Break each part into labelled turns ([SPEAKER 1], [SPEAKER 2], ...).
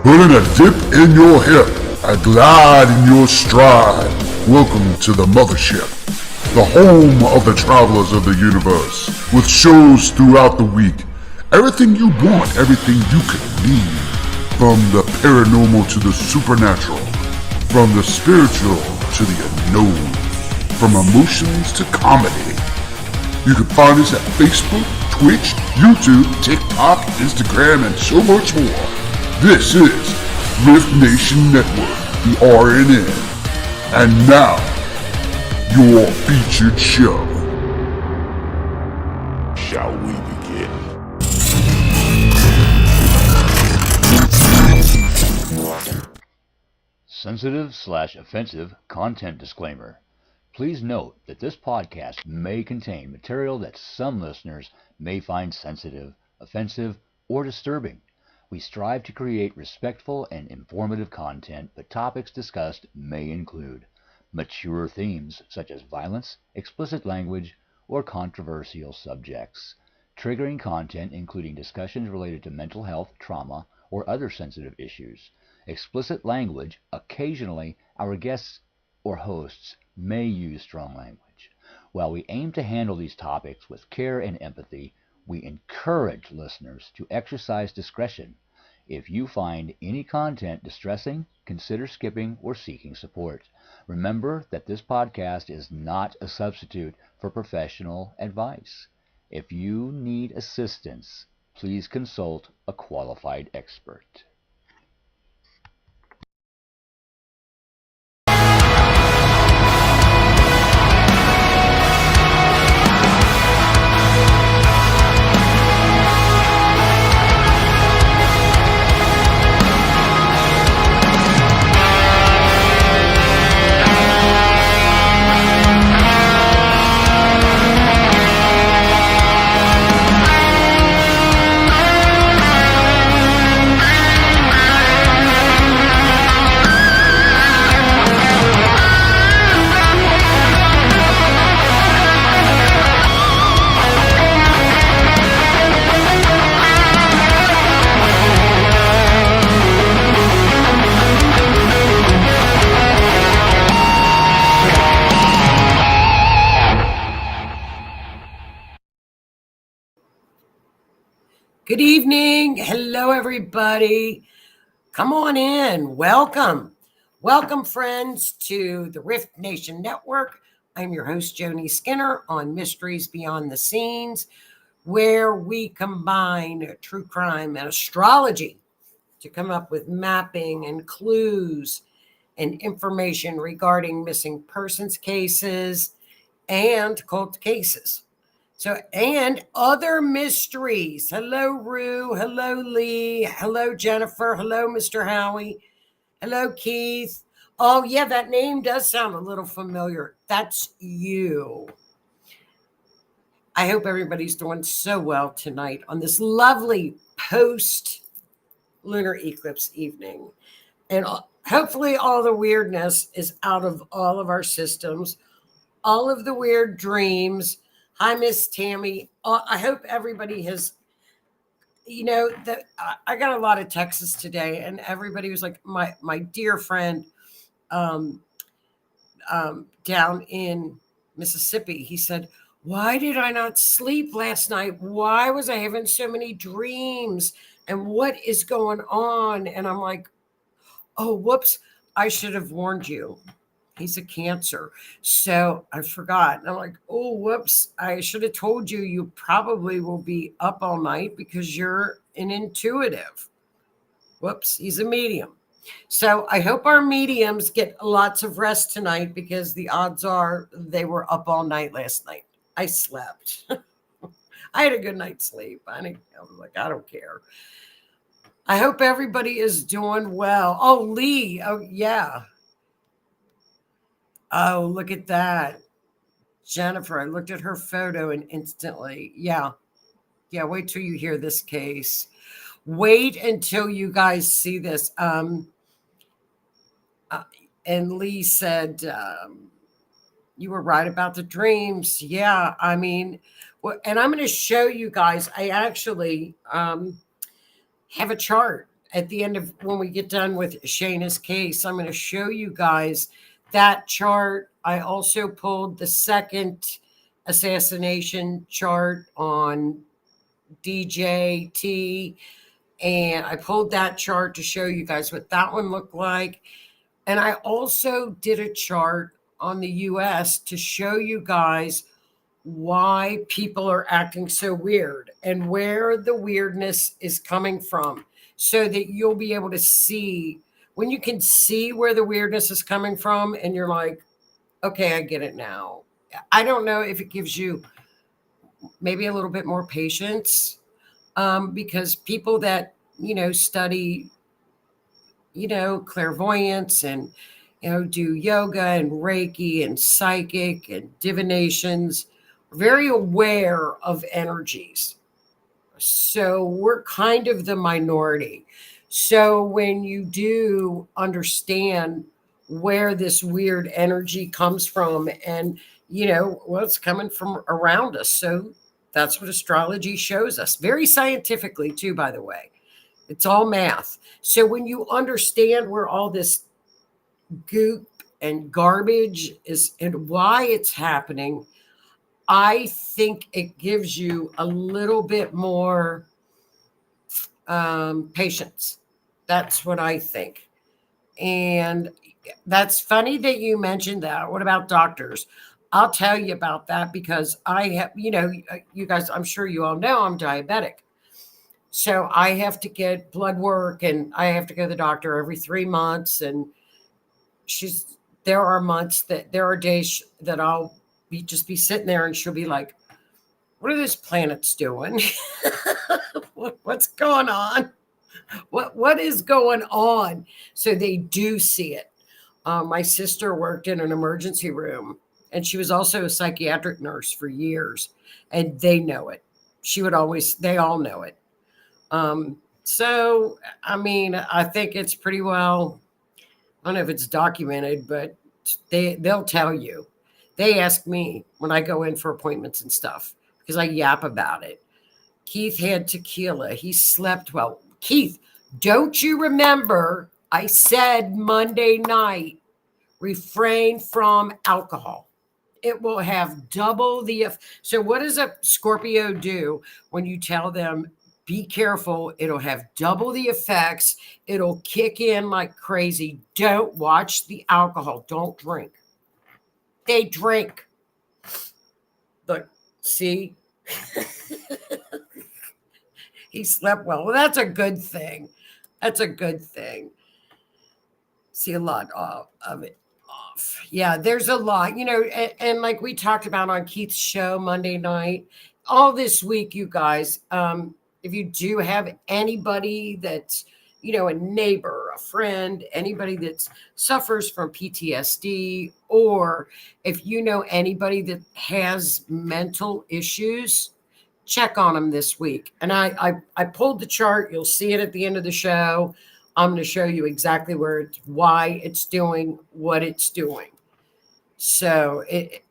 [SPEAKER 1] Putting a dip in your hip, a glide in your stride. Welcome to the mothership, the home of the travelers of the universe, with shows throughout the week. Everything you want, everything you could need. From the paranormal to the supernatural, from the spiritual to the unknown, from emotions to comedy. You can find us at Facebook, Twitch, YouTube, TikTok, Instagram, and so much more. This is R.I.F.T Nation Network, the RNN. And now, your featured show. Shall we begin?
[SPEAKER 2] Sensitive/offensive content disclaimer. Please note that this podcast may contain material that some listeners may find sensitive, offensive, or disturbing. We strive to create respectful and informative content, but topics discussed may include mature themes such as violence, explicit language, or controversial subjects, triggering content including discussions related to mental health, trauma, or other sensitive issues, explicit language. Occasionally, our guests or hosts may use strong language. While we aim to handle these topics with care and empathy, we encourage listeners to exercise discretion. If you find any content distressing, consider skipping or seeking support. Remember that this podcast is not a substitute for professional advice. If you need assistance, please consult a qualified expert.
[SPEAKER 3] Good evening. Hello, everybody. Come on in. Welcome. Welcome, friends, to the R.I.F.T Nation Network. I'm your host, Joni Skinner, on Mysteries Beyond the Scenes, where we combine true crime and astrology to come up with mapping and clues and information regarding missing persons cases and cold cases. So, and other mysteries. Hello, Rue. Hello, Lee. Hello, Jennifer. Hello, Mr. Howie. Hello, Keith. Oh, yeah, that name does sound a little familiar. That's you. I hope everybody's doing so well tonight on this lovely post-lunar eclipse evening. And hopefully all the weirdness is out of all of our systems, all of the weird dreams. Hi, Miss Tammy. I hope everybody has, I got a lot of texts today, and everybody was like, my dear friend down in Mississippi, he said, why did I not sleep last night? Why was I having so many dreams? And what is going on? And I'm like, oh, whoops, I should have warned you. He's a Cancer. So I forgot. And I'm like, oh, whoops. I should have told you, you probably will be up all night because you're an intuitive. Whoops. He's a medium. So I hope our mediums get lots of rest tonight, because the odds are they were up all night last night. I slept. I had a good night's sleep. I was like, I don't care. I hope everybody is doing well. Oh, Lee. Oh, yeah. Oh, look at that. Jennifer, I looked at her photo and instantly, yeah, wait till you hear this case. Wait until you guys see this. And Lee said, you were right about the dreams. Yeah, I mean, and I'm going to show you guys, I actually have a chart at the end of when we get done with Shayna's case, I'm going to show you guys that chart. I also pulled the second assassination chart on DJT, and I pulled that chart to show you guys what that one looked like. And I also did a chart on the US to show you guys why people are acting so weird and where the weirdness is coming from, so that you'll be able to see. When you can see where the weirdness is coming from and you're like, okay, I get it now. I don't know if it gives you maybe a little bit more patience, because people that, study, clairvoyance and, do yoga and Reiki and psychic and divinations, are very aware of energies. So we're kind of the minority. So when you do understand where this weird energy comes from, and well, it's coming from around us. So that's what astrology shows us, very scientifically too, by the way. It's all math. So when you understand where all this goop and garbage is and why it's happening, I think it gives you a little bit more patience. That's what I think. And that's funny that you mentioned that. What about doctors? I'll tell you about that, because I have, you guys, I'm sure you all know I'm diabetic. So I have to get blood work and I have to go to the doctor every 3 months. And there are months that there are days that I'll just be sitting there and she'll be like, what are those planets doing? What's going on? What is going on? So they do see it. My sister worked in an emergency room, and she was also a psychiatric nurse for years, and they know it. They all know it. So, I mean, I think it's pretty well, I don't know if it's documented, but they'll tell you. They ask me when I go in for appointments and stuff because I yap about it. Keith had tequila. He slept well. Keith, don't you remember I said Monday night, refrain from alcohol? It will have double the. So, what does a Scorpio do when you tell them, be careful? It'll have double the effects. It'll kick in like crazy. Don't watch the alcohol. Don't drink. They drink. Look, see? He slept well. Well, that's a good thing. That's a good thing. See a lot of it off. Yeah, there's a lot, and like we talked about on Keith's show Monday night, all this week, you guys, if you do have anybody that's, a neighbor, a friend, anybody that suffers from PTSD, or if you know anybody that has mental issues, check on them this week. And I pulled the chart. You'll see it at the end of the show. I'm going to show you exactly why it's doing what it's doing. So,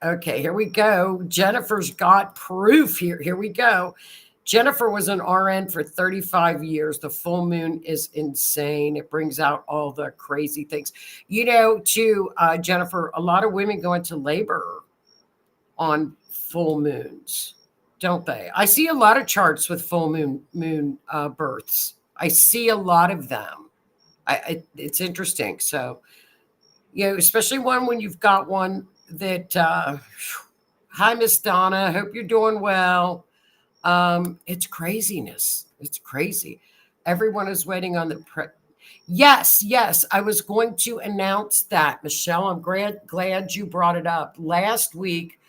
[SPEAKER 3] okay, here we go. Jennifer's got proof here. Here we go. Jennifer was an RN for 35 years. The full moon is insane. It brings out all the crazy things. Jennifer, a lot of women go into labor on full moons, don't they? I see a lot of charts with full moon births. I see a lot of them. It's interesting. So, especially when you've got one that, hi, Miss Donna, hope you're doing well. It's craziness. It's crazy. Everyone is waiting on the Yes. I was going to announce that, Michelle. I'm glad you brought it up. Last week,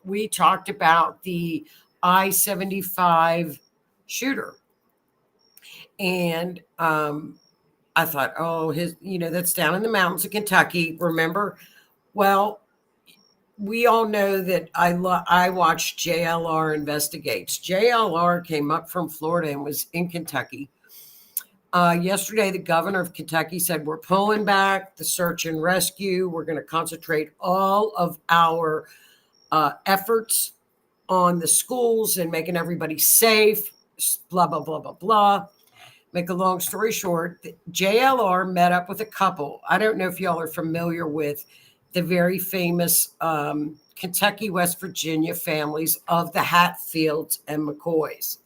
[SPEAKER 3] we talked about the I-75 shooter. And I thought, oh, that's down in the mountains of Kentucky. Remember? Well, we all know that I watched JLR Investigates. JLR came up from Florida and was in Kentucky. Yesterday, the governor of Kentucky said, we're pulling back the search and rescue. We're going to concentrate all of our efforts on the schools and making everybody safe, blah, blah, blah, blah, blah. Make a long story short, JLR met up with a couple. I don't know if y'all are familiar with the very famous Kentucky, West Virginia families of the Hatfields and McCoys.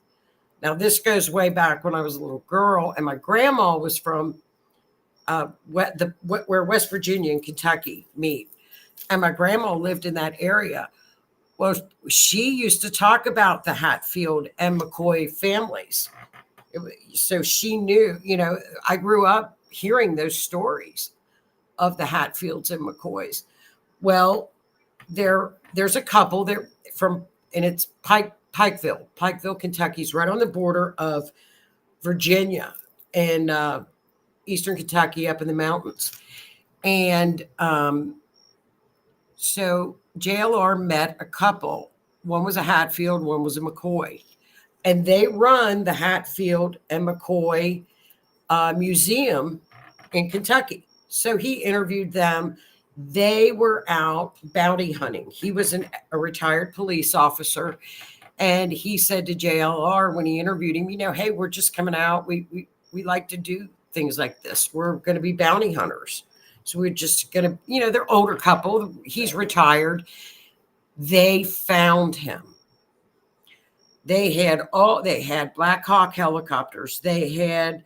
[SPEAKER 3] Now, this goes way back when I was a little girl, and my grandma was from where West Virginia and Kentucky meet. And my grandma lived in that area. Well, she used to talk about the Hatfield and McCoy families. So she knew, I grew up hearing those stories of the Hatfields and McCoys. Well, there's a couple there from, and it's Pikeville, Kentucky's right on the border of Virginia and Eastern Kentucky up in the mountains. And so JLR met a couple. One was a Hatfield, one was a McCoy. And they run the Hatfield and McCoy Museum in Kentucky. So he interviewed them. They were out bounty hunting. He was a retired police officer. And he said to JLR when he interviewed him, hey, we're just coming out. We like to do things like this. We're going to be bounty hunters. So we're just going to, they're older couple. He's retired. They found him. They had Black Hawk helicopters. They had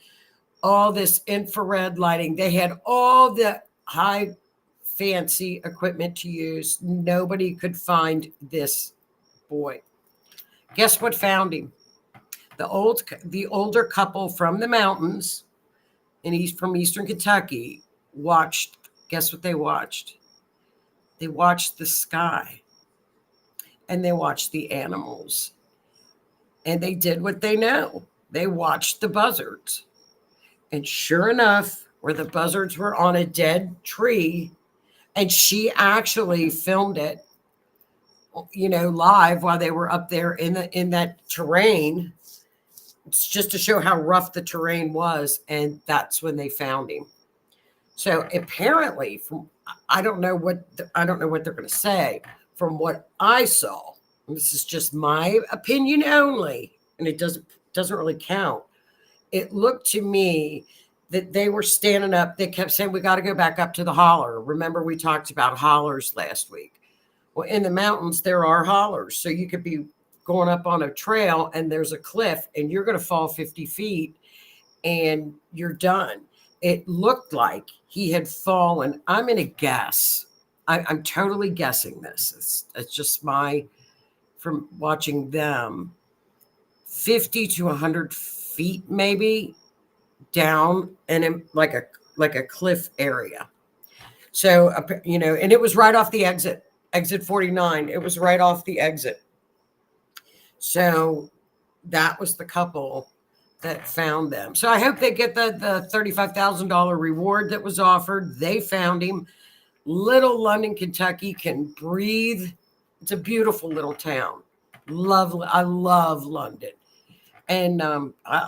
[SPEAKER 3] all this infrared lighting. They had all the high fancy equipment to use. Nobody could find this boy. Guess what found him? The older couple from the mountains from Eastern Kentucky watched. Guess what they watched? They watched the sky. And they watched the animals. And they did what they know. They watched the buzzards. And sure enough, where the buzzards were on a dead tree, and she actually filmed it, live while they were up there in that terrain. It's just to show how rough the terrain was. And that's when they found him. So apparently, I don't know what they're going to say. From what I saw, and this is just my opinion only, and it doesn't really count. It looked to me that they were standing up. They kept saying, we got to go back up to the holler. Remember, we talked about hollers last week. Well, in the mountains, there are hollers. So you could be going up on a trail and there's a cliff and you're going to fall 50 feet and you're done. It looked like he had fallen. I'm going to guess. I'm totally guessing this. It's just from watching them, 50 to 100 feet maybe down and in like a cliff area. So, and it was right off the exit 49. It was right off the exit. So that was the couple that found them. So I hope they get the $35,000 reward that was offered. They found him. Little London, Kentucky can breathe. It's a beautiful little town. Lovely. I love London. And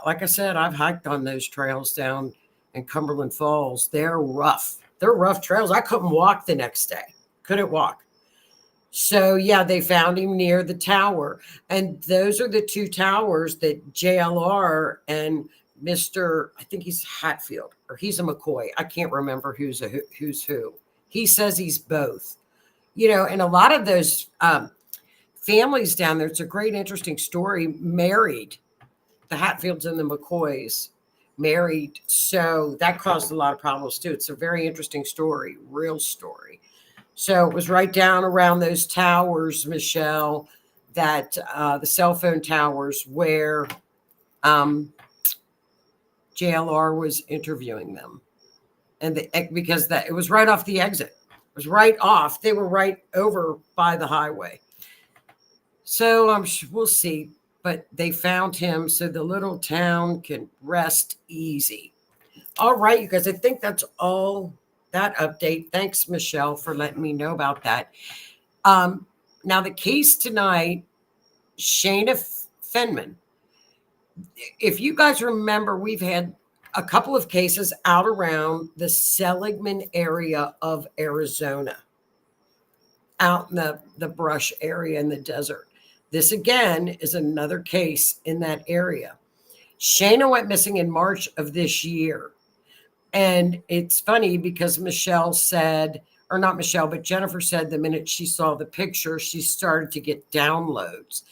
[SPEAKER 3] like I said, I've hiked on those trails down in Cumberland Falls. They're rough. They're rough trails. I couldn't walk the next day. Couldn't walk. So, yeah, they found him near the tower. And those are the two towers that JLR and Mr. I think he's Hatfield or he's a McCoy. I can't remember who's who. He says he's both. And a lot of those families down there, it's a great, interesting story, married. The Hatfields and the McCoys married. So that caused a lot of problems too. It's a very interesting story, real story. So it was right down around those towers, Michelle, that the cell phone towers where JLR was interviewing them. And because it was right off the exit. It was right off. They were right over by the highway. So we'll see. But they found him so the little town can rest easy. All right, you guys, I think that's all that update. Thanks, Michelle, for letting me know about that. Now, the case tonight, Shayna Feinman. If you guys remember, we've had a couple of cases out around the Seligman area of Arizona, out in the brush area in the desert. This, again, is another case in that area. Shayna went missing in March of this year. And it's funny because Michelle said, or not Michelle, but Jennifer said the minute she saw the picture, she started to get downloads.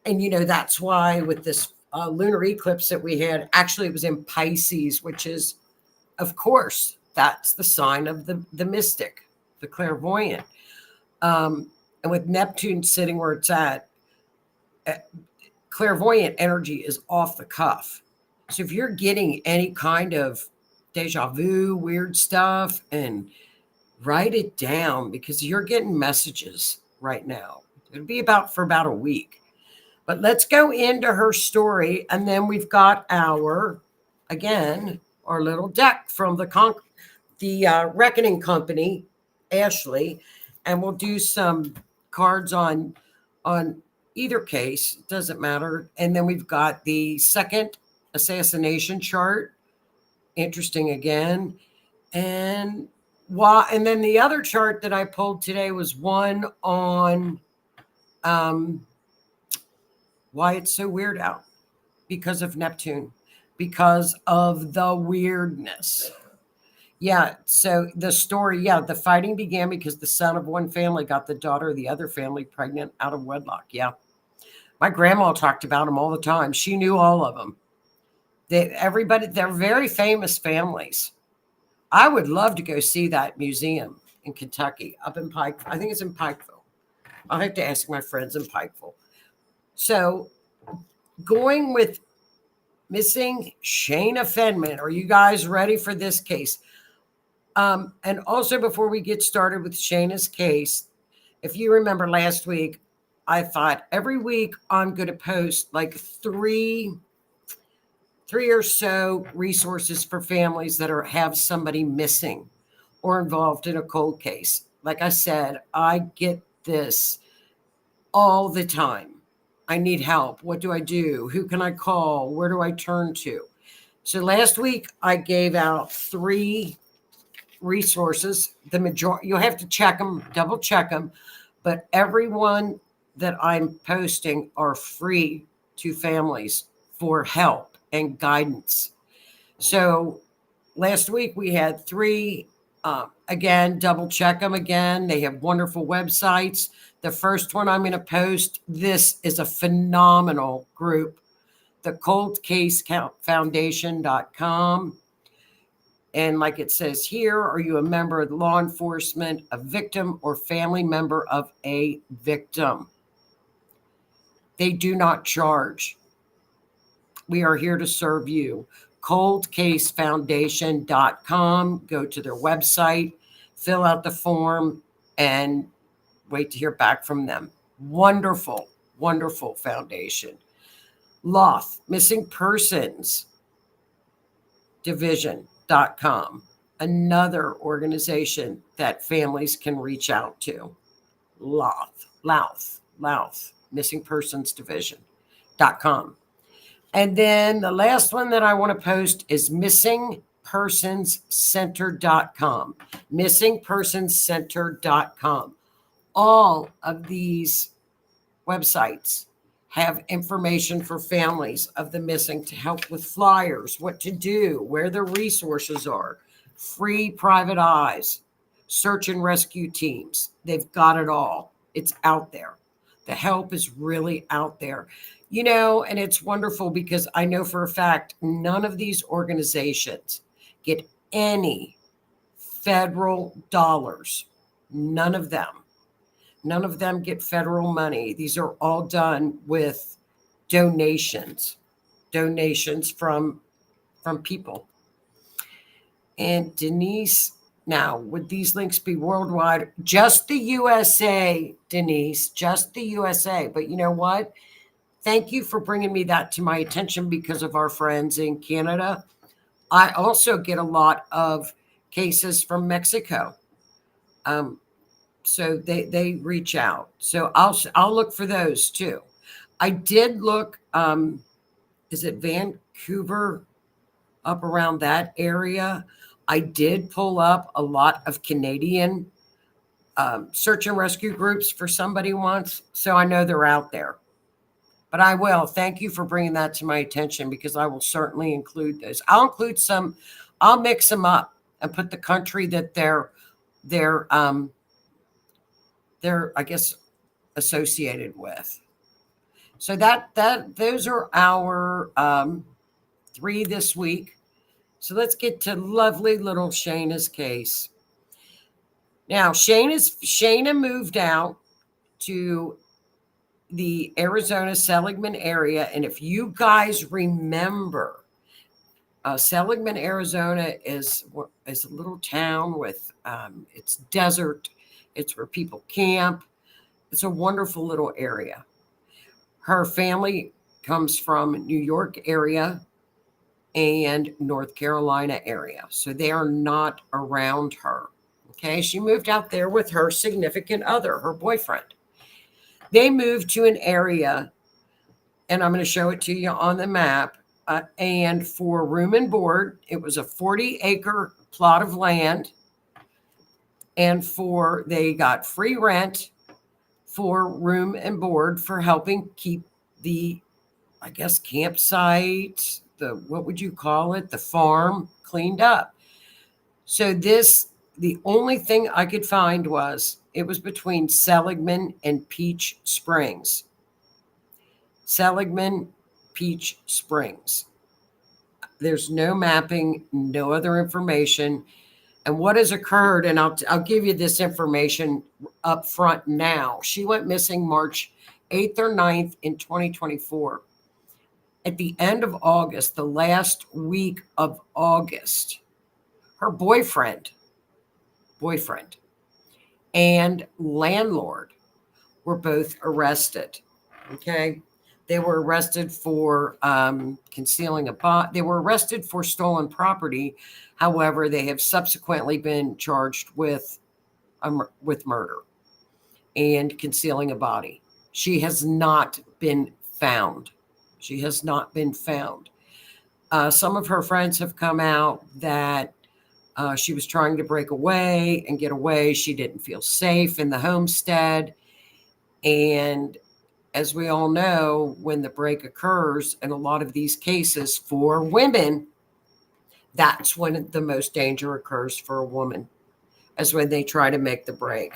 [SPEAKER 3] And, that's why with this lunar eclipse that we had, actually, it was in Pisces, which is, of course, that's the sign of the mystic, the clairvoyant. And with Neptune sitting where it's at, clairvoyant energy is off the cuff. So if you're getting any kind of deja vu, weird stuff, and write it down because you're getting messages right now. It'll be for about a week. But let's go into her story, and then we've got our little deck from the Reckoning Company, Ashley, and we'll do some cards on either case. It doesn't matter. And then we've got the second assassination chart. Interesting again. And then the other chart that I pulled today was one on why it's so weird out because of Neptune, because of the weirdness. Yeah, so the story, the fighting began because the son of one family got the daughter of the other family pregnant out of wedlock. Yeah. My grandma talked about them all the time. She knew all of them. They're very famous families. I would love to go see that museum in Kentucky, up in Pike. I think it's in Pikeville. I'll have to ask my friends in Pikeville. So, going with missing Shayna Feinman. Are you guys ready for this case? And also, before we get started with Shayna's case, if you remember last week, I thought every week I'm going to post like three or so resources for families that have somebody missing or involved in a cold case. Like I said, I get this all the time. I need help. What do I do? Who can I call? Where do I turn to? So last week I gave out 3 resources. The majority, you'll have to check them, double check them, but everyone that I'm posting are free to families for help and guidance. So last week we had 3. Again, double check them again. They have wonderful websites. The first one I'm going to post, this is a phenomenal group, the coldcasefoundation.com. And like it says here, are you a member of law enforcement, a victim, or family member of a victim? They do not charge. We are here to serve you. coldcasefoundation.com. Go to their website, fill out the form, and wait to hear back from them. Wonderful, wonderful foundation. LOTH, Missing Persons Division.com. Another organization that families can reach out to. LOTH, Missing Persons Division.com. And then the last one that I want to post is missingpersonscenter.com. Missingpersonscenter.com. All of these websites have information for families of the missing to help with flyers, what to do, where the resources are, free private eyes, search and rescue teams. They've got it all. It's out there. The help is really out there. And it's wonderful because I know for a fact none of these organizations get any federal dollars. None of them. None of them get federal money. These are all done with donations from people. And Denise, now, would these links be worldwide? Just the USA, Denise, just the USA. But you know what? Thank you for bringing me that to my attention because of our friends in Canada. I also get a lot of cases from Mexico. So they reach out. So I'll look for those too. I did look, is it Vancouver, up around that area? I did pull up a lot of Canadian search and rescue groups for somebody once. So I know they're out there. But I will. Thank you for bringing that to my attention because I will certainly include those. I'll include some. I'll mix them up and put the country that they're I guess associated with. So that those are our 3 this week. So let's get to lovely little Shayna's case. Now, Shayna moved out to the Arizona Seligman area, and if you guys remember, Seligman, Arizona is a little town with it's desert. It's where people camp. It's a wonderful little area. Her family comes from New York area and North Carolina area, so they are not around her. Okay, she moved out there with her significant other, her boyfriend. They moved to an area, and I'm going to show it to you on the map. And for room and board, it was a 40-acre plot of land. And they got free rent for room and board for helping keep the, I guess, campsite, what would you call it? The farm cleaned up. So the only thing I could find was it was between Seligman and Peach Springs. Seligman, Peach Springs. There's no mapping, no other information. And what has occurred, and I'll give you this information up front now. She went missing March 8th or 9th in 2024. At the end of August, the last week of August, her boyfriend and landlord were both arrested. Okay. They were arrested for concealing a body. They were arrested for stolen property. However, they have subsequently been charged with murder and concealing a body. She has not been found. She has not been found. Some of her friends have come out that she was trying to break away and get away. She didn't feel safe in the homestead. And as we all know, when the break occurs in a lot of these cases for women, that's when the most danger occurs for a woman, as when they try to make the break.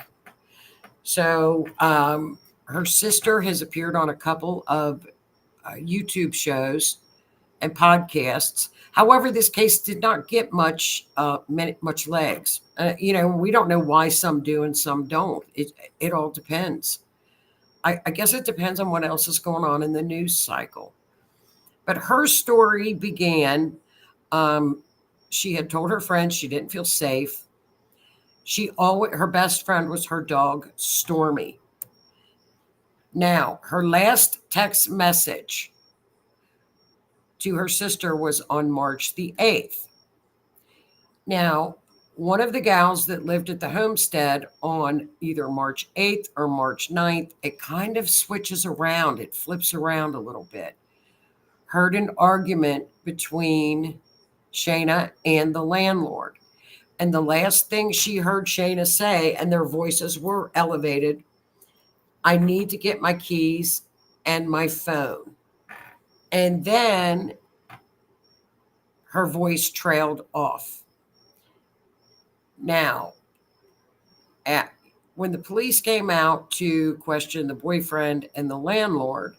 [SPEAKER 3] So her sister has appeared on a couple of YouTube shows and podcasts. However, this case did not get much legs. We don't know why some do and some don't. It all depends. I guess it depends on what else is going on in the news cycle. But her story began, she had told her friends she didn't feel safe. Her best friend was her dog, Stormy. Now, her last text message to her sister was on March the 8th. Now, one of the gals that lived at the homestead on either March 8th or March 9th, it kind of switches around. It flips around a little bit. Heard an argument between Shayna and the landlord. And the last thing she heard Shayna say, and their voices were elevated, "I need to get my keys and my phone." And then her voice trailed off. Now, when the police came out to question the boyfriend and the landlord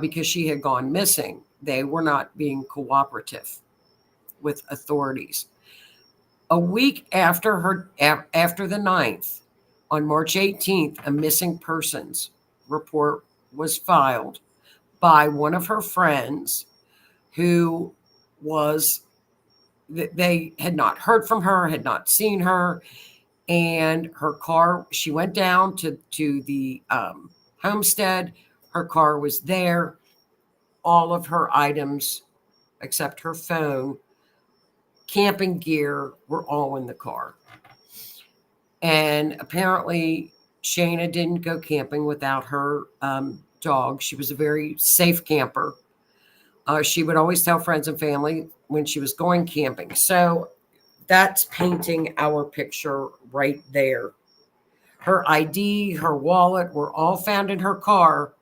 [SPEAKER 3] because she had gone missing, they were not being cooperative with authorities. A week after the 9th, on March 18th, a missing persons report was filed by one of her friends who they had not heard from her, had not seen her. And her car, she went down to the homestead. Her car was there. All of her items, except her phone, camping gear, were all in the car. And apparently, Shayna didn't go camping without her dog. She was a very safe camper. She would always tell friends and family when she was going camping. So that's painting our picture right there. Her ID, her wallet were all found in her car.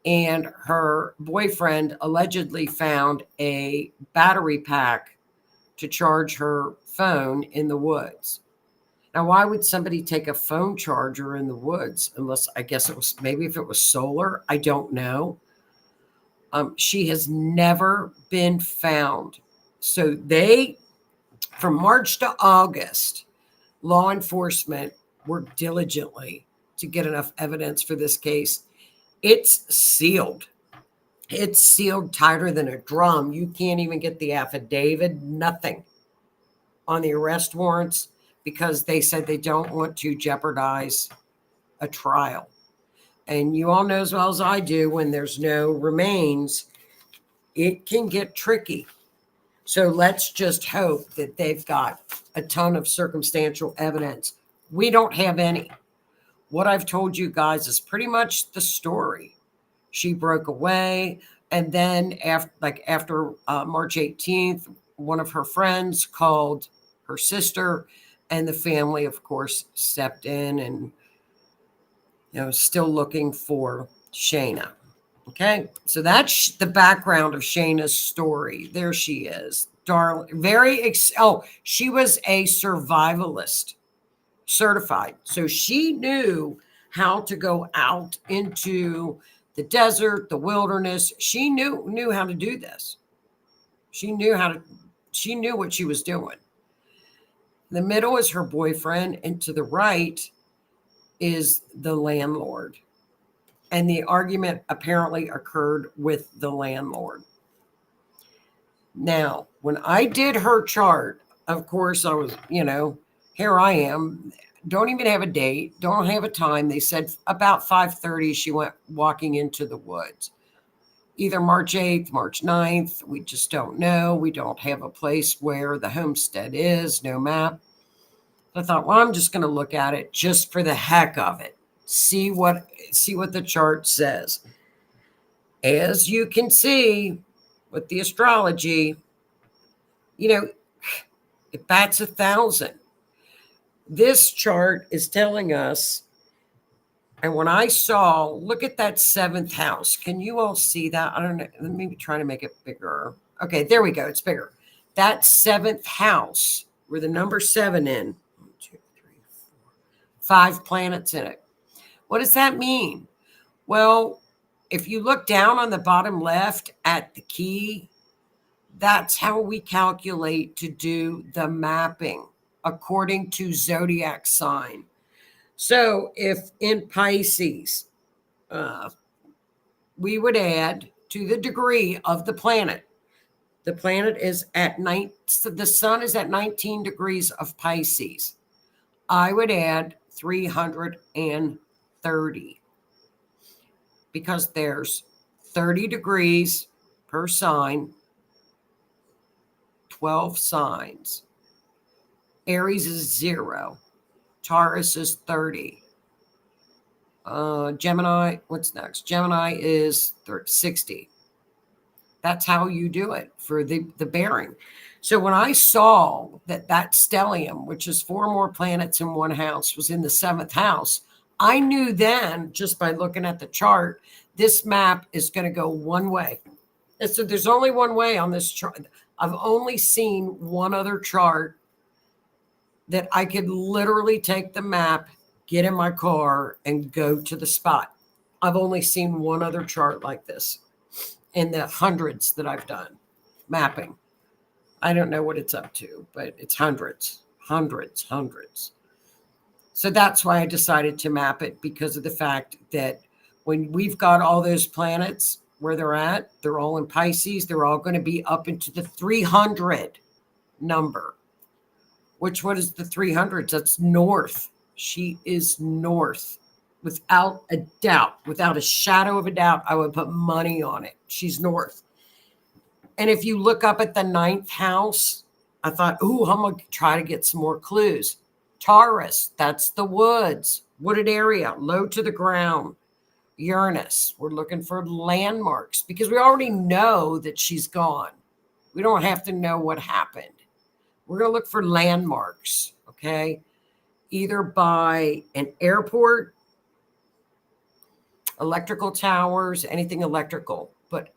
[SPEAKER 3] and her boyfriend allegedly found a battery pack to charge her phone in the woods. Now, why would somebody take a phone charger in the woods? Unless, I guess it was, maybe if it was solar, I don't know. She has never been found. So from March to August, law enforcement worked diligently to get enough evidence for this case. It's sealed. It's sealed tighter than a drum. You can't even get the affidavit, nothing on the arrest warrants, because they said they don't want to jeopardize a trial. And you all know as well as I do, when there's no remains, it can get tricky. So let's just hope that they've got a ton of circumstantial evidence. We don't have any. What I've told you guys is pretty much the story. She broke away, and then after March 18th, one of her friends called her sister, and the family, of course, stepped in and still looking for Shayna. Okay, so that's the background of Shayna's story. There she is, darling. She was a survivalist, certified, so she knew how to go out into the desert, the wilderness. She knew how to do this. She knew what she was doing. In the middle is her boyfriend, and to the right is the landlord. And the argument apparently occurred with the landlord. Now, when I did her chart, of course, I was, here I am. Don't even have a date. Don't have a time. They said about 5:30 she went walking into the woods. Either March 8th, March 9th. We just don't know. We don't have a place where the homestead is, no map. I thought, well, I'm just going to look at it just for the heck of it. See what the chart says. As you can see with the astrology, it bats 1,000. This chart is telling us, and when I saw, look at that 7th house. Can you all see that? I don't know. Let me try to make it bigger. Okay, there we go. It's bigger. That 7th house, with the number 7 in, 1, 2, 3, 4, 5 planets in it. What does that mean? Well, if you look down on the bottom left at the key, that's how we calculate to do the mapping according to zodiac sign. So if in Pisces, we would add to the degree of the planet. The planet is the sun is at 19 degrees of Pisces. I would add 330, because there's 30 degrees per sign, 12 signs. Aries is 0. Taurus is 30. Gemini, what's next? Gemini is 60. That's how you do it for the bearing. So when I saw that stellium, which is 4 more planets in one house, was in the 7th house, I knew then, just by looking at the chart, this map is going to go one way. And so there's only one way on this chart. I've only seen one other chart that I could literally take the map, get in my car, and go to the spot. I've only seen one other chart like this in the hundreds that I've done mapping. I don't know what it's up to, but it's hundreds. So that's why I decided to map it, because of the fact that when we've got all those planets where they're at, they're all in Pisces, they're all going to be up into the 300 number. What is the 300s? That's north. She is north. Without a doubt, without a shadow of a doubt, I would put money on it. She's north. And if you look up at the 9th house, I thought, I'm going to try to get some more clues. Taurus, that's the woods, wooded area, low to the ground. Uranus, we're looking for landmarks, because we already know that she's gone. We don't have to know what happened. We're going to look for landmarks, okay? Either by an airport, electrical towers, anything electrical, but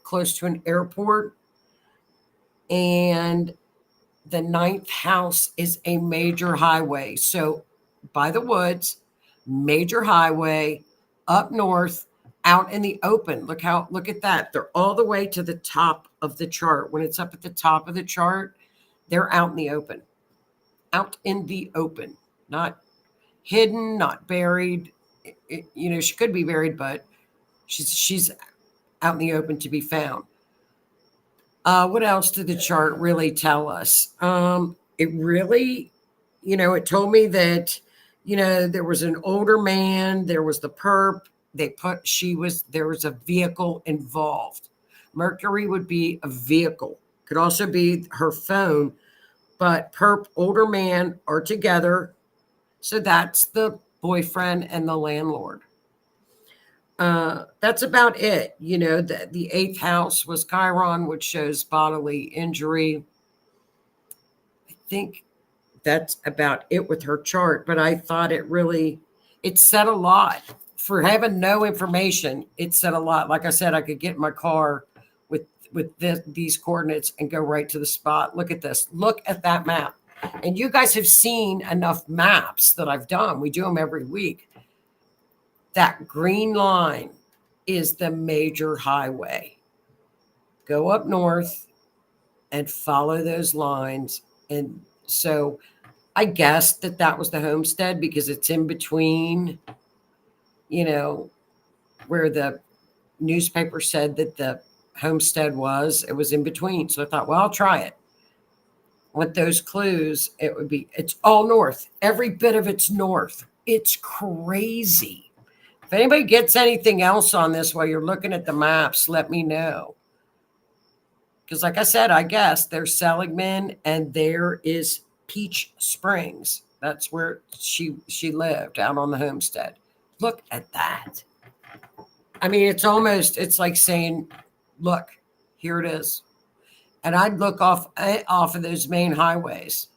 [SPEAKER 3] close to an airport. And the ninth house is a major highway. So by the woods, major highway up north, out in the open. Look at that. They're all the way to the top of the chart. When it's up at the top of the chart, they're out in the open. Out in the open. Not hidden, not buried. She could be buried, but she's out in the open to be found. What else did the chart really tell us? It really, it told me that, there was an older man, there was the perp, there was a vehicle involved. Mercury would be a vehicle, could also be her phone, but perp, older man are together. So that's the boyfriend and the landlord. That's about it. The eighth house was Chiron, which shows bodily injury. I think that's about it with her chart, but I thought it said a lot. For having no information, it said a lot. Like I said, I could get in my car with these coordinates and go right to the spot. Look at this. Look at that map. And you guys have seen enough maps that I've done. We do them every week. That green line is the major highway. Go up north and follow those lines. And so I guessed that was the homestead because it's in between, where the newspaper said that the homestead was. It was in between. So I thought, well, I'll try it. With those clues, it's all north. Every bit of it's north. It's crazy. If anybody gets anything else on this while you're looking at the maps, let me know. Because like I said, I guess there's Seligman and there is Peach Springs. That's where she lived, out on the homestead. Look at that. I mean, it's like saying, look, here it is. And I'd look off of those main highways,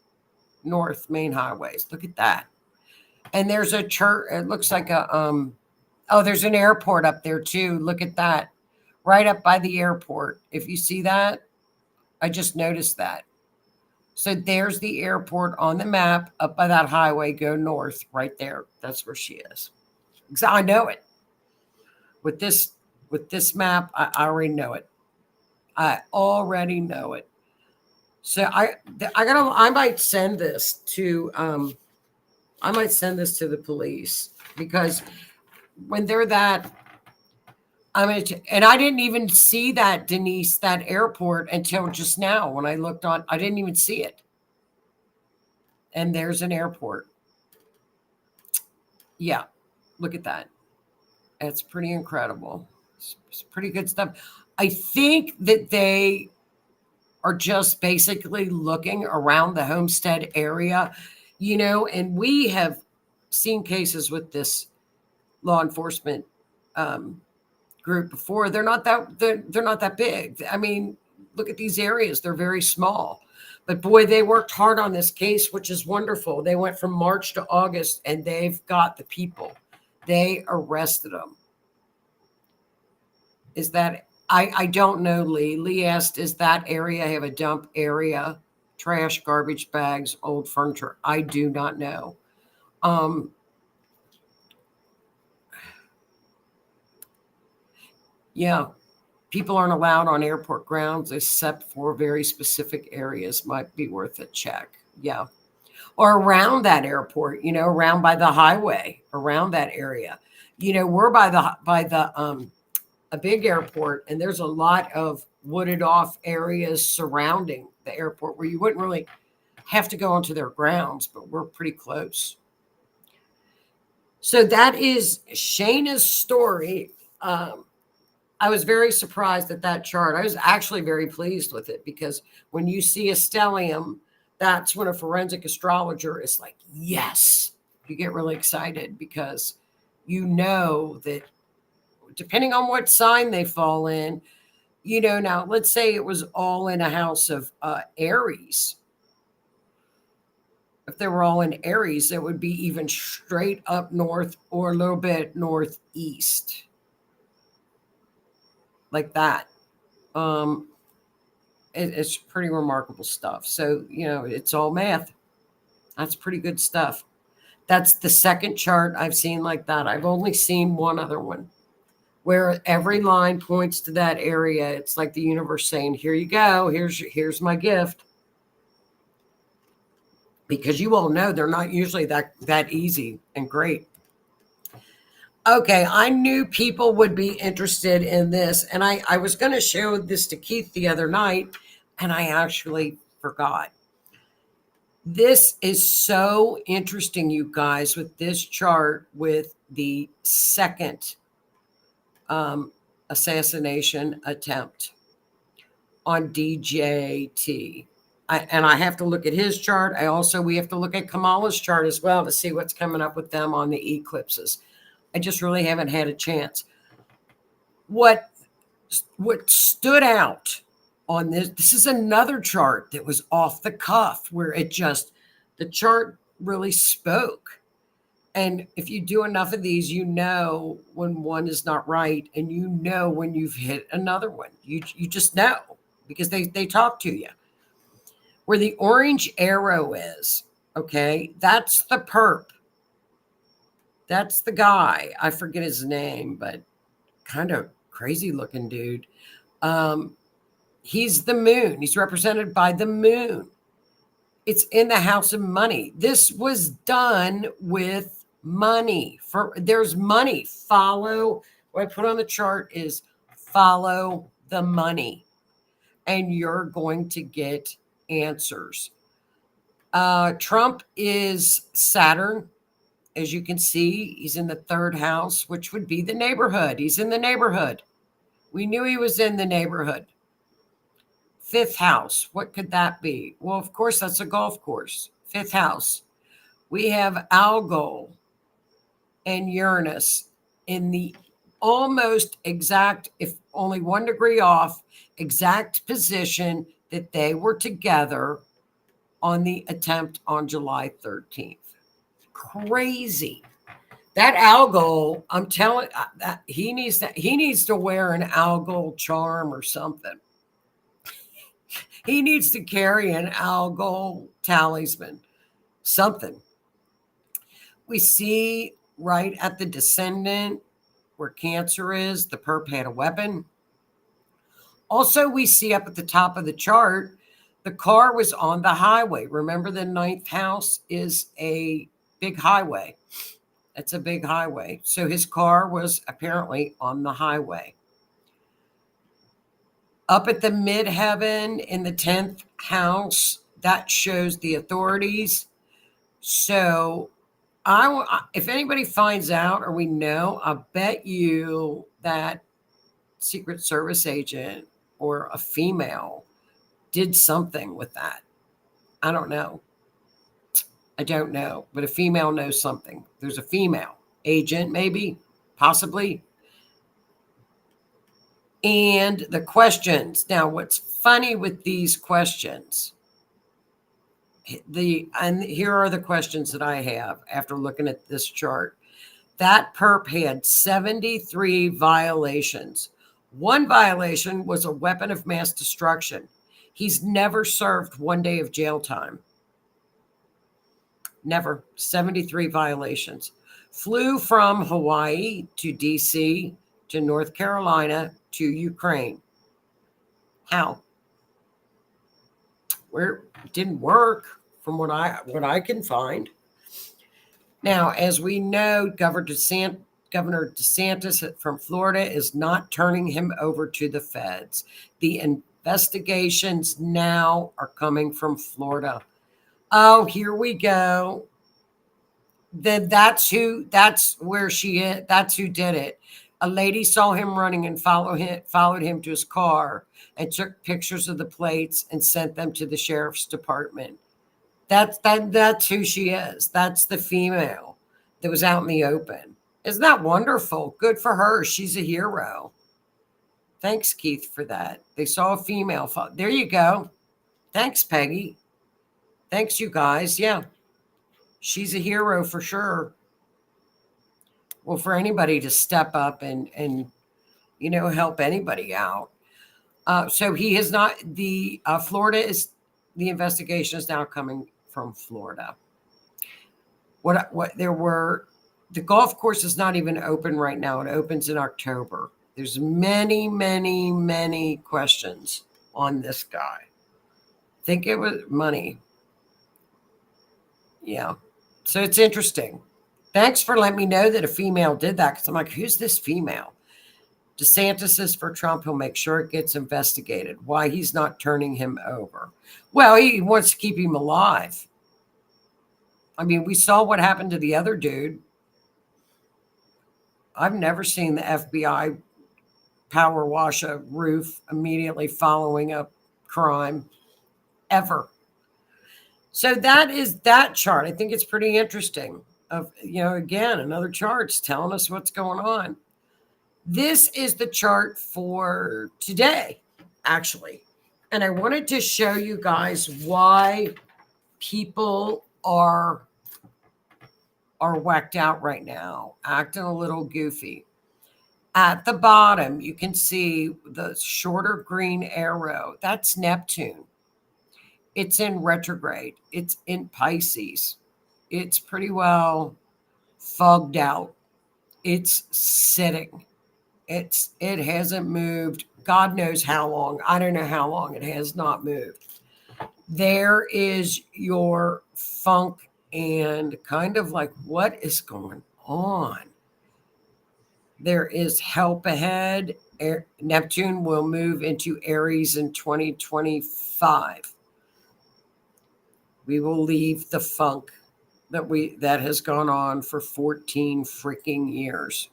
[SPEAKER 3] north main highways. Look at that. And there's a church. It looks like there's an airport up there too. Look at that. Right up by the airport. If you see that, I just noticed that. So there's the airport on the map up by that highway. Go north right there. That's where she is. Because I know it. With this map, I already know it. I already know it. So I might send this to the police because when they're that, and I didn't even see that, Denise, that airport until just now when I looked on. I didn't even see it. And there's an airport. Yeah, look at that. It's pretty incredible. It's pretty good stuff. I think that they are just basically looking around the homestead area, and we have seen cases with this law enforcement group before. They're not that big. I mean, look at these areas. They're very small. But boy, they worked hard on this case, which is wonderful. They went from March to August and they've got the people. They arrested them. Is that, I don't know, Lee. Lee asked, is that area have a dump area? Trash, garbage bags, old furniture? I do not know. Yeah, people aren't allowed on airport grounds except for very specific areas. Might be worth a check. Yeah. Or around that airport, around by the highway, around that area. We're by the a big airport, and there's a lot of wooded off areas surrounding the airport where you wouldn't really have to go onto their grounds, but we're pretty close. So that is Shayna's story. I was very surprised at that chart. I was actually very pleased with it because when you see a stellium, that's when a forensic astrologer is like, yes, you get really excited because you know that depending on what sign they fall in, now let's say it was all in a house of Aries. If they were all in Aries, it would be even straight up north or a little bit northeast, like that. Um, it's pretty remarkable stuff. So, it's all math. That's pretty good stuff. That's the second chart I've seen like that. I've only seen one other one where every line points to that area. It's like the universe saying, "Here you go. Here's my gift." Because you all know they're not usually that easy and great. Okay, I knew people would be interested in this, and I was going to show this to Keith the other night, and I actually forgot. This is so interesting, you guys, with this chart with the second assassination attempt on DJT. And I have to look at his chart. We have to look at Kamala's chart as well to see what's coming up with them on the eclipses. I just really haven't had a chance. What stood out on this is another chart that was off the cuff where the chart really spoke. And if you do enough of these, you know when one is not right, and you know when you've hit another one. You just know because they talk to you. Where the orange arrow is, okay, that's the perp. That's the guy. I forget his name, but kind of crazy looking dude. He's the moon. He's represented by the moon. It's in the house of money. This was done with money. There's money. What I put on the chart is follow the money, and you're going to get answers. Trump is Saturn. As you can see, he's in the third house, which would be the neighborhood. He's in the neighborhood. We knew he was in the neighborhood. Fifth house, what could that be? Well, of course, that's a golf course. Fifth house. We have Algol and Uranus in the almost exact, if only 1 degree off, exact position that they were together on the attempt on July 13th. Crazy. That Algol, I'm telling that he needs to wear an Algol charm or something. He needs to carry an Algol talisman, something. We see right at the descendant where Cancer is, the perp had a weapon. Also, we see up at the top of the chart, the car was on the highway. Remember, the ninth house is a big highway. It's a big highway. So his car was apparently on the highway. Up at the midheaven in the 10th house, that shows the authorities. So if anybody finds out or we know, I bet you that Secret Service agent or a female did something with that. I don't know. But a female knows something. There's a female agent, maybe, possibly. And the questions. Now, what's funny with these questions? And here are the questions that I have after looking at this chart. That perp had 73 violations. One violation was a weapon of mass destruction. He's never served 1 day of jail time. Never. 73 violations. Flew from Hawaii to D.C. to North Carolina to Ukraine. How? Where it didn't work from what I can find. Now, as we know, Governor DeSantis from Florida is not turning him over to the feds. The investigations now are coming from Florida. Oh, here we go. Then that's where she is. That's who did it. A lady saw him running and followed him to his car and took pictures of the plates and sent them to the sheriff's department. That's who she is. That's the female that was out in the open. Isn't that wonderful? Good for her. She's a hero. Thanks, Keith, for that. They saw a female. There you go. Thanks, Peggy. Thanks, you guys. Yeah. She's a hero for sure. Well, for anybody to step up and help anybody out. So he has not. The Florida is the investigation is now coming from Florida. What there were, the golf course is not even open right now. It opens in October. There's many questions on this guy. Think it was money. Yeah. So it's interesting. Thanks for letting me know that a female did that, because I'm like, who's this female? DeSantis is for Trump. He'll make sure it gets investigated. Why he's not turning him over? Well, he wants to keep him alive. I mean, we saw what happened to the other dude. I've never seen the FBI power wash a roof immediately following a crime, ever. So that is that chart. I think it's pretty interesting. Again, another chart's telling us what's going on. This is the chart for today, actually. And I wanted to show you guys why people are whacked out right now, acting a little goofy. At the bottom, you can see the shorter green arrow. That's Neptune. It's in retrograde. It's in Pisces. It's pretty well fogged out. It's sitting. It hasn't moved. God knows how long. I don't know how long it has not moved. There is your funk and kind of like, what is going on? There is help ahead. Neptune will move into Aries in 2025. We will leave the funk that has gone on for 14 freaking years.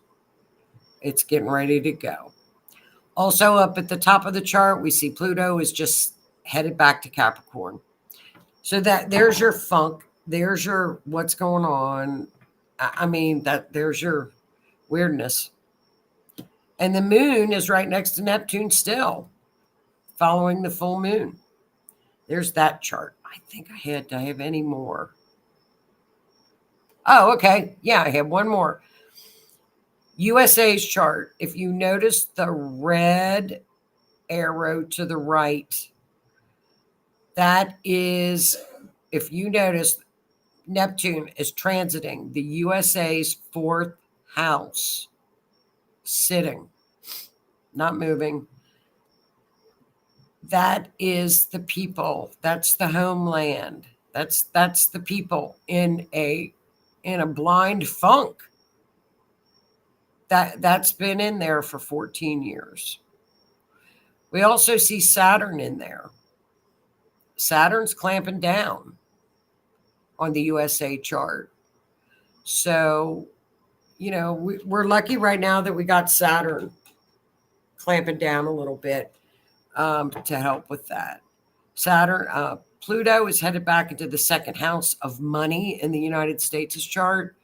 [SPEAKER 3] It's getting ready to go. Also, up at the top of the chart, we see Pluto is just headed back to Capricorn. So there's your funk. There's your what's going on. I mean, there's your weirdness. And the moon is right next to Neptune still, following the full moon. There's that chart. I think I have any more. Oh, okay. Yeah, I have one more. USA's chart. If you notice the red arrow to the right, that is, if you notice, Neptune is transiting the USA's fourth house, sitting, not moving. That is the people. That's the homeland. That's the people in a blind funk. That's been in there for 14 years. We also see Saturn in there. Saturn's clamping down on the USA chart. So, we're lucky right now that we got Saturn clamping down a little bit to help with that. Pluto is headed back into the second house of money in the United States' chart.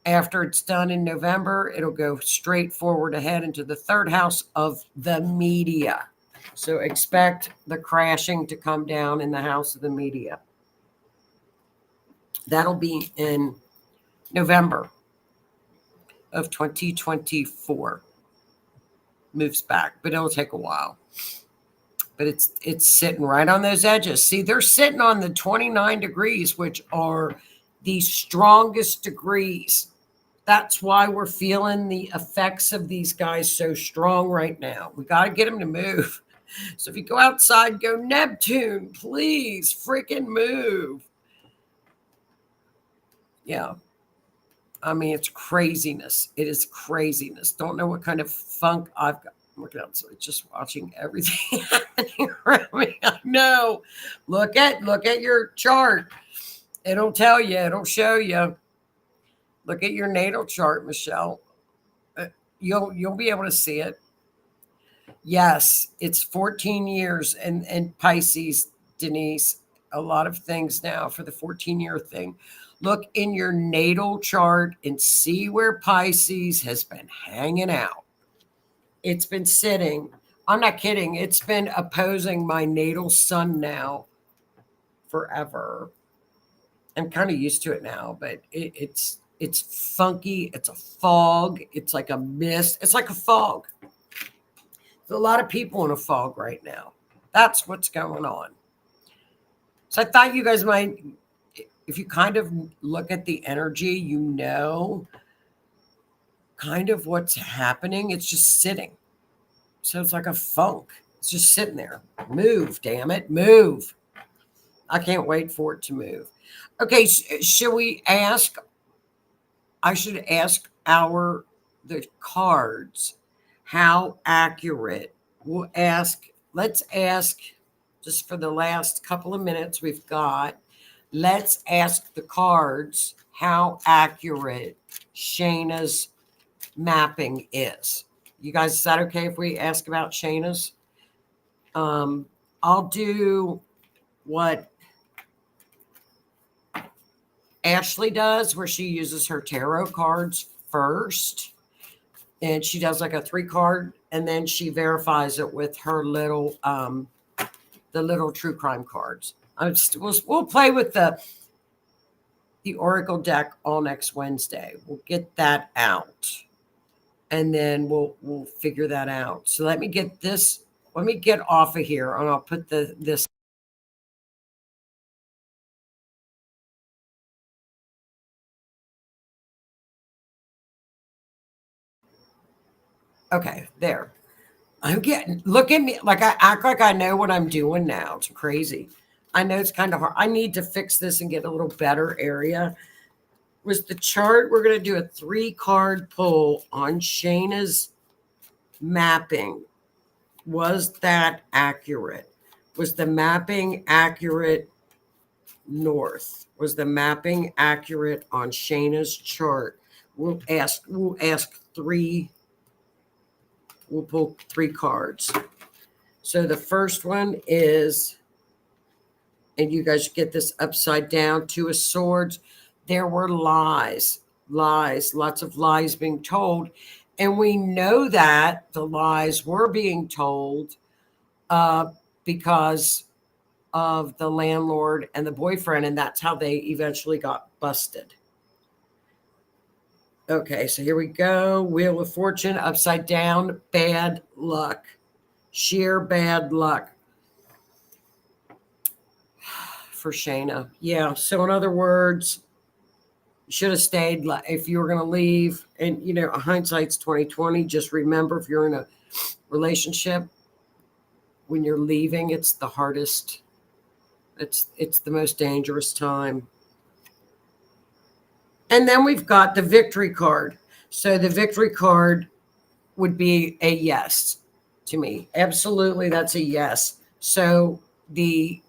[SPEAKER 3] After it's done in November, it'll go straight forward ahead into the third house of the media. So expect the crashing to come down in the house of the media. That'll be in November of 2024. Moves back, but it'll take a while. But it's sitting right on those edges. See, they're sitting on the 29 degrees, which are the strongest degrees. That's why we're feeling the effects of these guys so strong right now. We got to get them to move. So if you go outside, go Neptune, please freaking move. Yeah. I mean, it's craziness. It is craziness. Don't know what kind of funk I've got. I'm looking outside, just watching everything happening around me. I know. Look at your chart. It'll tell you. It'll show you. Look at your natal chart, Michelle. You'll be able to see it. Yes, it's 14 years and Pisces, Denise. A lot of things now for the 14-year thing. Look in your natal chart and see where Pisces has been hanging out. It's been sitting. I'm not kidding. It's been opposing my natal sun now forever. I'm kind of used to it now, but it's funky. It's a fog. It's like a mist. It's like a fog. There's a lot of people in a fog right now. That's what's going on. So I thought you guys might, if you kind of look at the energy, you know kind of what's happening. It's just sitting. So it's like a funk. It's just sitting there. Move, damn it, move. I can't wait for it to move. Okay, should we ask? I should ask the cards how accurate. We'll ask. Let's ask just for the last couple of minutes we've got. Let's ask the cards how accurate Shayna's mapping is. You guys, is that okay if we ask about Shayna's? I'll do what Ashley does, where she uses her tarot cards first. And she does like a 3 card, and then she verifies it with her little, the little true crime cards. We'll play with the Oracle deck all next Wednesday. We'll get that out, and then we'll figure that out. So let me get this. Let me get off of here, and I'll put this. Okay, there. I'm getting, look at me, like I act like I know what I'm doing now. It's crazy. I know it's kind of hard. I need to fix this and get a little better area. Was the chart, we're going to do a 3-card pull on Shayna's mapping. Was that accurate? Was the mapping accurate north? Was the mapping accurate on Shayna's chart? We'll ask 3. We'll pull 3 cards. So the first one is, and you guys get this upside down, 2 of Swords. There were lies, lots of lies being told. And we know that the lies were being told because of the landlord and the boyfriend, and that's how they eventually got busted. Okay, so here we go. Wheel of Fortune, upside down, bad luck. Sheer bad luck for Shayna. Yeah, so in other words, you should have stayed if you were going to leave. And, you know, hindsight's 2020. Just remember, if you're in a relationship, when you're leaving, it's the hardest. It's the most dangerous time. And then we've got the victory card. So the victory card would be a yes to me. Absolutely, that's a yes. So the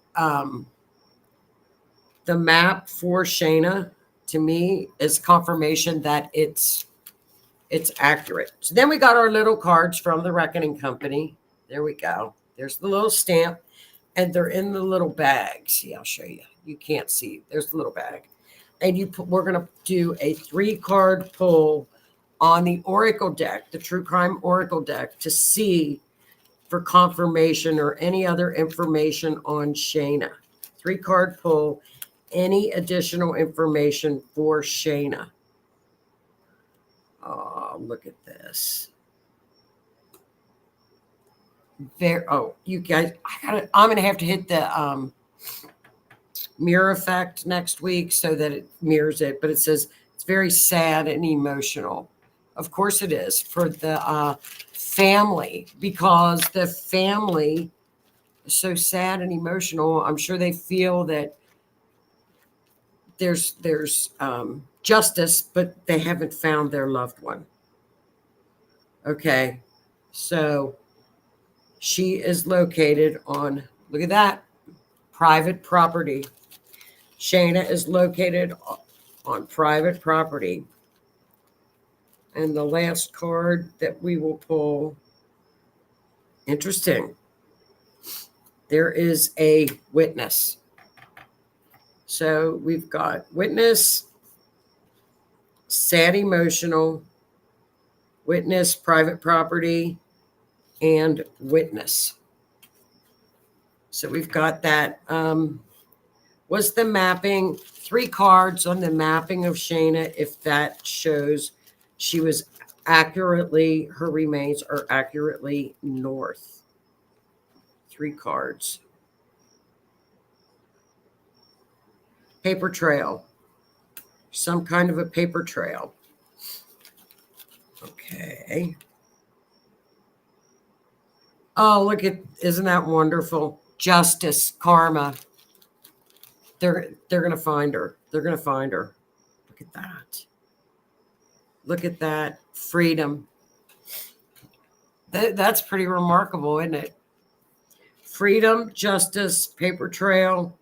[SPEAKER 3] map for Shayna to me is confirmation that it's accurate. So then we got our little cards from the Reckoning Company. There we go. There's the little stamp, and they're in the little bag. See, I'll show you. You can't see. There's the little bag. And we're going to do a 3-card pull on the Oracle deck, the True Crime Oracle deck, to see for confirmation or any other information on Shayna. 3-card pull, any additional information for Shayna. Oh, look at this. You guys, I'm going to have to hit the mirror effect next week so that it mirrors it, but it says it's very sad and emotional. Of course it is for the family, because the family is so sad and emotional. I'm sure they feel that there's justice, but they haven't found their loved one. Okay, so she is located on, look at that, private property. Shayna is located on private property. And the last card that we will pull, interesting. There is a witness. So we've got witness, sad emotional, witness, private property, and witness. So we've got that Was the mapping 3 cards on the mapping of Shayna, if that shows she was accurately, her remains are accurately north? 3 cards. Paper trail. Some kind of a paper trail. Okay. Oh, look at, isn't that wonderful? Justice, karma. They're going to find her. They're going to find her. Look at that. Look at that. Freedom. That's pretty remarkable, isn't it? Freedom, justice, paper trail,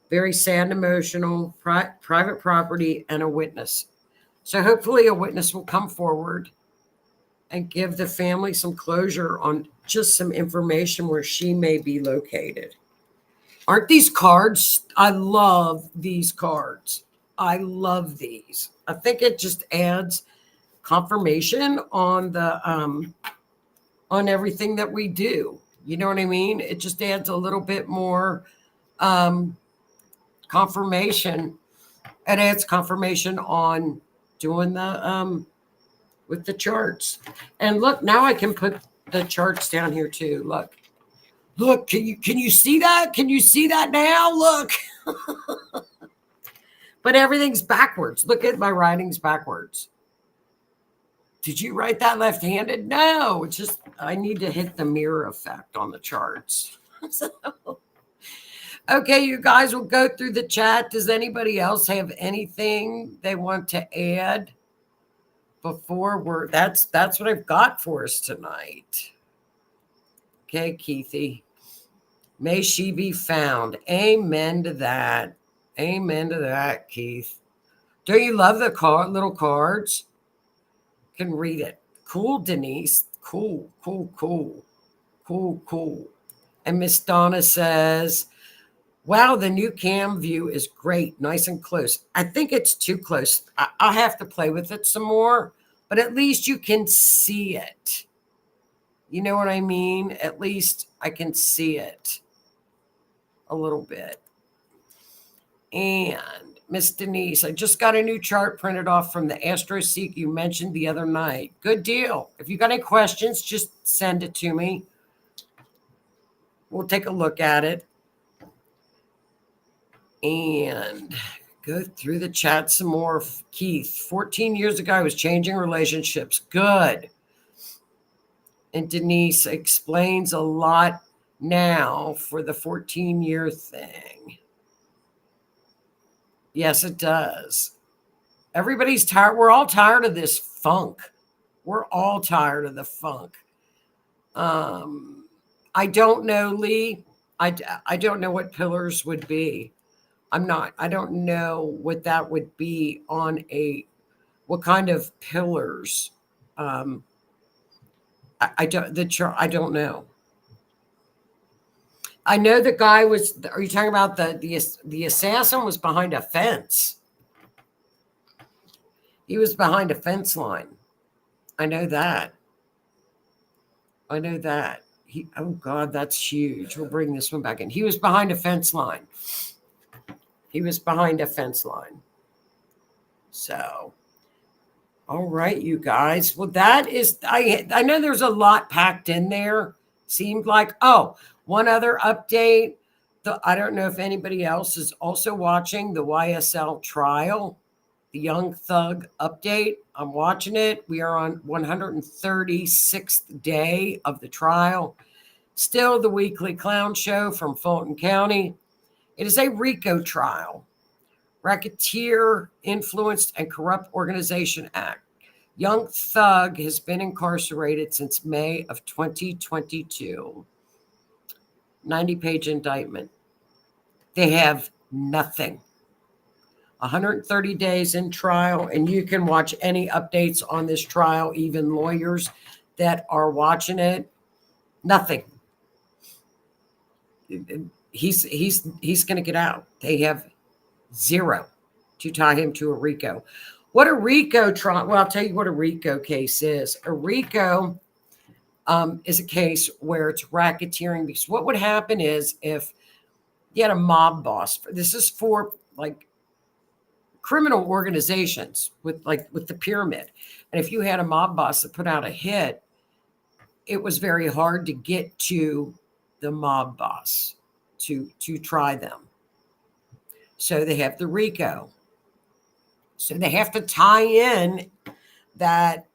[SPEAKER 3] very sad and emotional, private property, and a witness. So hopefully a witness will come forward and give the family some closure on just some information where she may be located. Aren't these cards? I love these cards. I love these. I think it just adds confirmation on the on everything that we do. You know what I mean? It just adds a little bit more confirmation. It adds confirmation on doing the with the charts. And look, now I can put the charts down here too. Look, can you see that? Can you see that now? Look. But everything's backwards. Look at my writing's backwards. Did you write that left-handed? No, it's just I need to hit the mirror effect on the charts. So, okay, you guys will go through the chat. Does anybody else have anything they want to add before that's what I've got for us tonight. Okay, Keithy. May she be found. Amen to that. Amen to that, Keith. Don't you love the little cards? Can read it. Cool, Denise. Cool. And Miss Donna says, wow, the new cam view is great. Nice and close. I think it's too close. I'll have to play with it some more, but at least you can see it. You know what I mean? At least I can see it a little bit. And Miss Denise, I just got a new chart printed off from the AstroSeek you mentioned the other night. Good deal. If you got any questions, just send it to me. We'll take a look at it. And go through the chat some more. Keith, 14 years ago, I was changing relationships. Good. And Denise explains a lot now for the 14-year thing. Yes, it does. Everybody's tired. We're all tired of this funk. We're all tired of the funk. I don't know, Lee. I don't know what pillars would be. I don't know what that would be on what kind of pillars. I don't know. I know the guy was, are you talking about the assassin was behind a fence? He was behind a fence line. I know that. Oh God, that's huge. We'll bring this one back in. He was behind a fence line. So, all right, you guys. Well, that is, I know there's a lot packed in there. Seemed like, one other update. I don't know if anybody else is also watching the YSL trial, the Young Thug update. I'm watching it. We are on 136th day of the trial. Still the weekly clown show from Fulton County. It is a RICO trial, Racketeer Influenced and Corrupt Organization Act. Young Thug has been incarcerated since May of 2022. 90-page indictment. They have nothing. 130 days in trial, and you can watch any updates on this trial, even lawyers that are watching it. Nothing. He's going to get out. They have zero to tie him to a RICO. What a RICO trial, well, I'll tell you what a RICO case is. A RICO is a case where it's racketeering. Because what would happen is if You had a mob boss. This is for like criminal organizations with the pyramid. And if you had a mob boss that put out a hit, it was very hard to get to the mob boss to try them. So they have the RICO. So they have to tie in that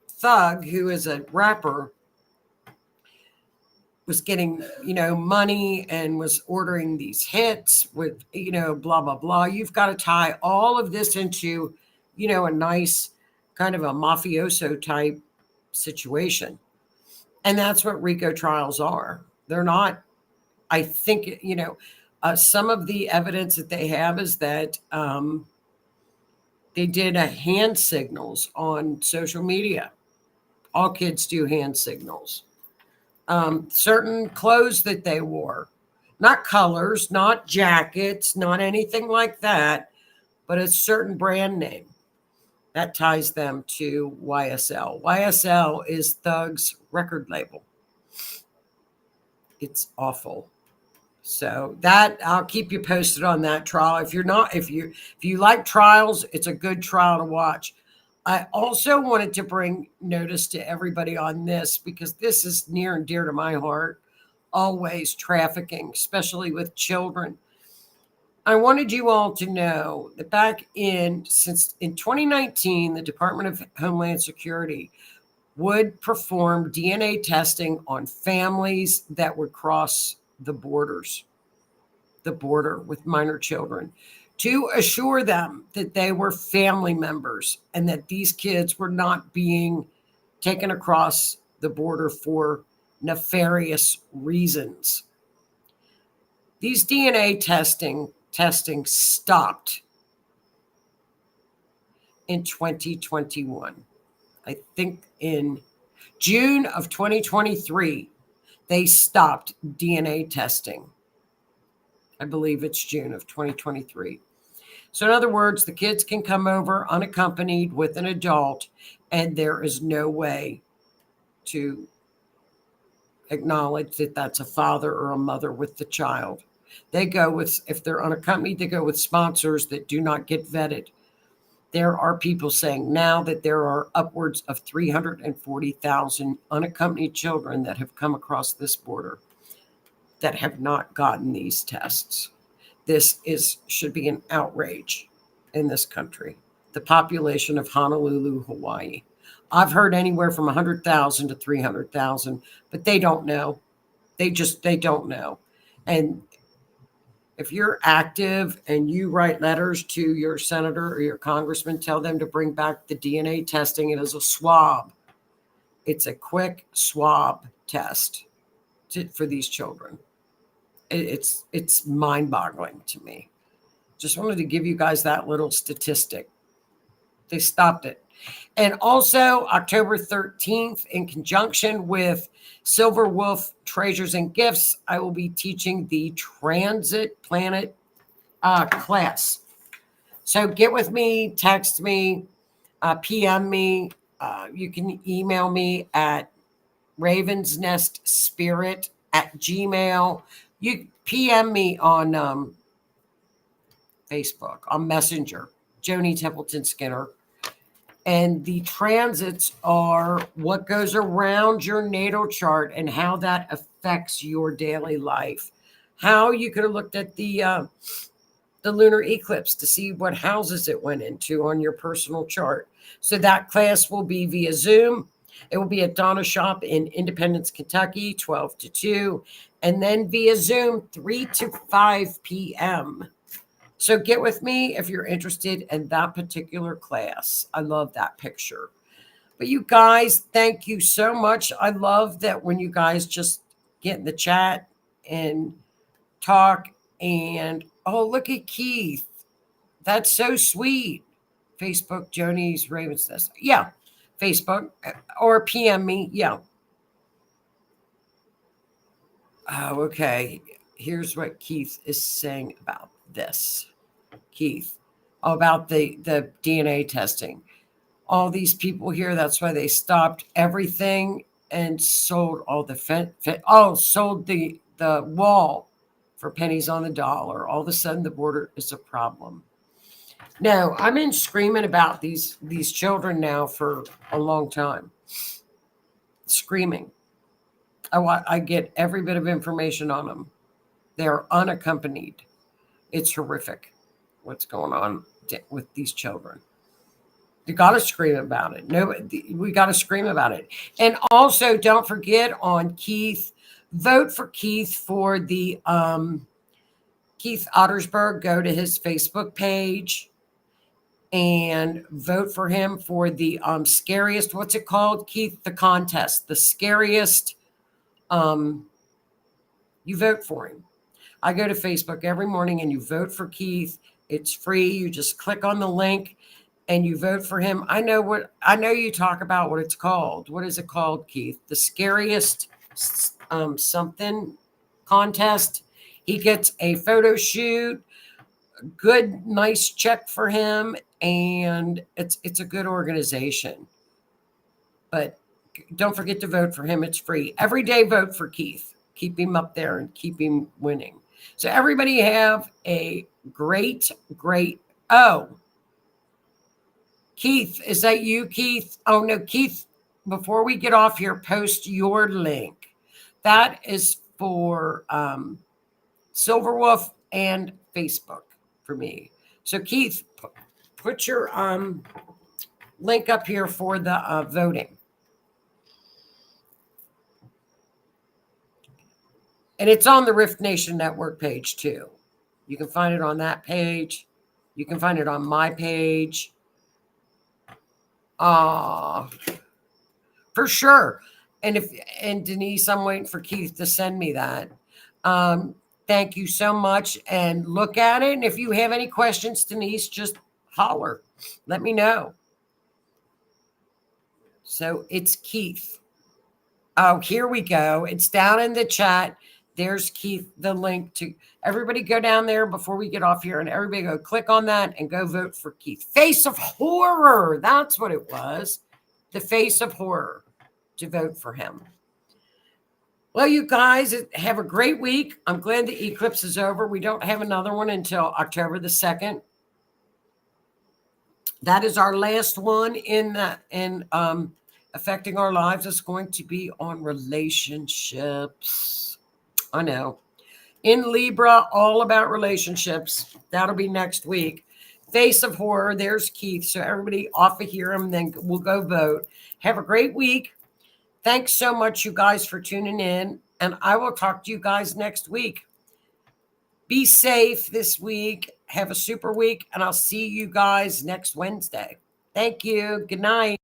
[SPEAKER 3] thug who is a rapper was getting, money and was ordering these hits with, blah, blah, blah. You've got to tie all of this into, a nice kind of a mafioso type situation. And that's what RICO trials are. They're not, I think, some of the evidence that they have is that they did a hand signals on social media. All kids do hand signals. Certain clothes that they wore, not colors, not jackets, not anything like that, but a certain brand name that ties them to YSL. YSL is Thug's record label. It's awful. So that I'll keep you posted on that trial. If you like trials, it's a good trial to watch. I also wanted to bring notice to everybody on this because this is near and dear to my heart. Always trafficking, especially with children. I wanted you all to know that since in 2019, the Department of Homeland Security would perform DNA testing on families that would cross the border with minor children to assure them that they were family members and that these kids were not being taken across the border for nefarious reasons. These DNA testing stopped in 2021. I think in June of 2023, they stopped DNA testing. I believe it's June of 2023. So, in other words, the kids can come over unaccompanied with an adult, and there is no way to acknowledge that that's a father or a mother with the child. They go with, if they're unaccompanied, they go with sponsors that do not get vetted. There are people saying now that there are upwards of 340,000 unaccompanied children that have come across this border that have not gotten these tests. This should be an outrage in this country. The population of Honolulu, Hawaii. I've heard anywhere from 100,000 to 300,000, but they don't know. They don't know. And if you're active and you write letters to your senator or your congressman, tell them to bring back the DNA testing. It is a swab. It's a quick swab test for these children. It's mind-boggling to me. Just wanted to give you guys that little statistic. They stopped it. And also October 13th, in conjunction with Silver Wolf Treasures and Gifts, I will be teaching the Transit Planet class. So get with me, text me, PM me. You can email me at ravensnestspirit@gmail. You PM me on Facebook, on Messenger, Joni Templeton Skinner. And the transits are what goes around your natal chart and how that affects your daily life. How you could have looked at the lunar eclipse to see what houses it went into on your personal chart. So that class will be via Zoom. It will be at Donna Shop in Independence, Kentucky, 12 to 2, and then via Zoom, 3 to 5 p.m. So get with me if you're interested in that particular class. I love that picture. But you guys, thank you so much. I love that when you guys just get in the chat and talk. And oh, look at Keith. That's so sweet. Facebook, Joni's Ravens Nest. Yeah, Facebook or PM me. Yeah. Oh, okay. Here's what Keith is saying about this. Keith, about the DNA testing. All these people here, that's why they stopped everything and sold all the sold the wall for pennies on the dollar. All of a sudden, the border is a problem. No, I've been screaming about these children now for a long time. Screaming. I get every bit of information on them. They're unaccompanied. It's horrific what's going on with these children. You got to scream about it. No, we got to scream about it. And also, don't forget on Keith, vote for Keith for the Keith Ottersberg. Go to his Facebook page and vote for him for the scariest. What's it called, Keith? The contest, the scariest. You vote for him. I go to Facebook every morning and you vote for Keith. It's free. You just click on the link and you vote for him. I know you talk about what it's called. What is it called, Keith? The scariest something contest. He gets a photo shoot, good, nice check for him, and it's a good organization. But don't forget to vote for him. It's free. Every day vote for Keith. Keep him up there and keep him winning. So everybody have a great, oh, Keith, is that you, Keith? Oh, no, Keith, before we get off here, post your link. That is for Silverwolf and Facebook for me. So, Keith, put your link up here for the voting. And it's on the Rift Nation Network page, too. You can find it on that page. You can find it on my page. For sure. And Denise, I'm waiting for Keith to send me that. Thank you so much. And look at it. And if you have any questions, Denise, just holler. Let me know. So it's Keith. Oh, here we go. It's down in the chat. There's Keith, the link to everybody. Go down there before we get off here and everybody go click on that and go vote for Keith. Face of Horror. That's what it was. The Face of Horror, to vote for him. Well, you guys have a great week. I'm glad the eclipse is over. We don't have another one until October the 2nd. That is our last one in affecting our lives. It's going to be on relationships. I know. In Libra, all about relationships. That'll be next week. Face of Horror. There's Keith. So everybody off of here, and then we'll go vote. Have a great week. Thanks so much, you guys, for tuning in. And I will talk to you guys next week. Be safe this week. Have a super week. And I'll see you guys next Wednesday. Thank you. Good night.